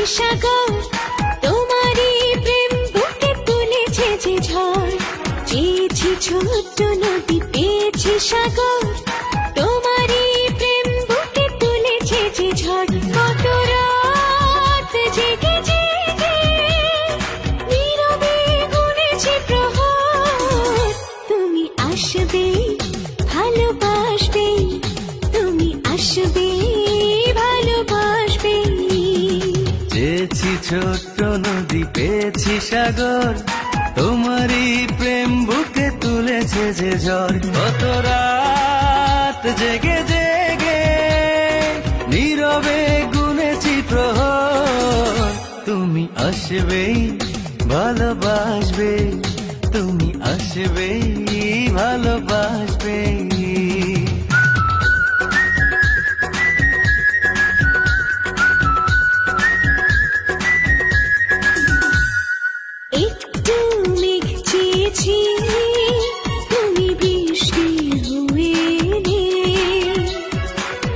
সাগর তোমারই প্রেম বুকে তুলেছে যে ঝড় চেয়েছি ছোট্ট নদী পেয়েছি সাগর তোমারই প্রেম বুকে তুলেছে যে ঝড় কত রাত জেগে জেগে নীরবে গুনেছি প্রহর তুমি আসবে ভালোবাসবে তুমি আসবে ভালোবাসবে চেয়েছি ছোট্ট নদী পেয়েছি সাগর তোমারই প্রেম বুকে তুলেছে যে ঝড় কত রাত জেগে জেগে নীরবে গুনেছি প্রহর তুমি আসবেই ভালোবাসবে তুমি আসবেই ভালোবাসবে একটু মেঘ চেয়েছি তুমি বৃষ্টি হয়ে এলে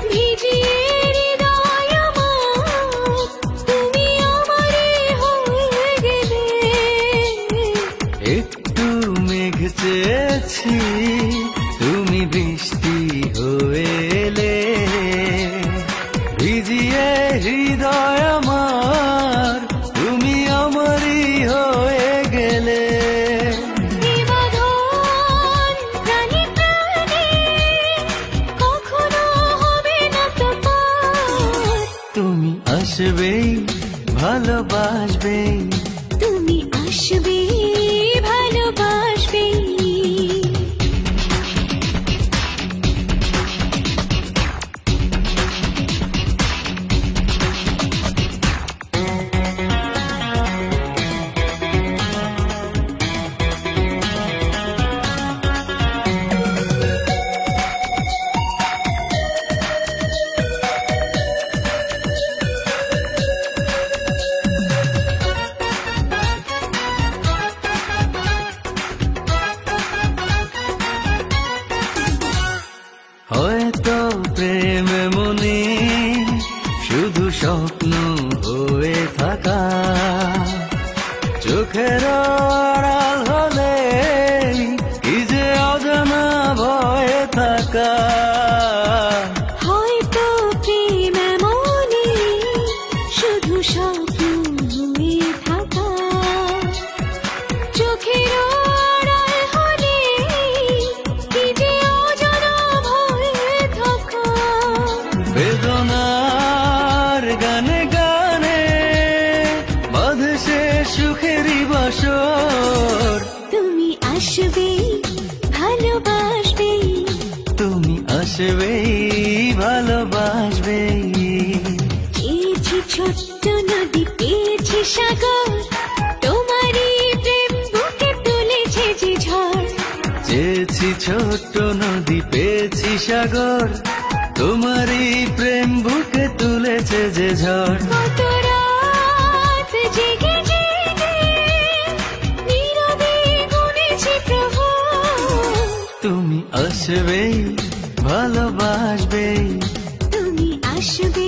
ভিজিয়ে হৃদয় আমার তুমি আমারে হয়ে গেলে একটু মেঘ চেয়েছি তুমি বৃষ্টি হয়ে এলে ভিজিয়ে হৃদয় আমার তুমি আমারই হয়ে গেলে নিবাধন প্রাণে প্রাণে কখনো হবে না তো পার তুমি আসবেই ভালোবাসবে তুমি আসবে ভালোবাসবে হয়তো প্রেম মনে শুধু স্বপ্ন হয়ে থাকা চোখের আড়াল হলে কি যে অজানা ভয়ে থাকা হয়তো প্রেম মনে শুধু স্বপ্ন হয়ে থাকা চোখের আড়াল হলে কি যে অজানা ভয়ে থাকা বেদনার গানে গানে বাঁধে সে সুখেরই বাসর তুমি আসবে ভালোবাসবে তুমি আসবেই ভালোবাসবে চেয়েছি ছোট্ট নদী পেয়েছি সাগর তোমারই প্রেম বুকে তুলেছে যে ঝড় চেয়েছি ছোট্ট নদী পেয়েছি সাগর তোমারই প্রেম বুকে তুলেছে যে ঝড় কত রাত জেগে জেগে নীরবে গুনেছি প্রহর তুমি আসবেই ভালোবাসবে তুমি আসবে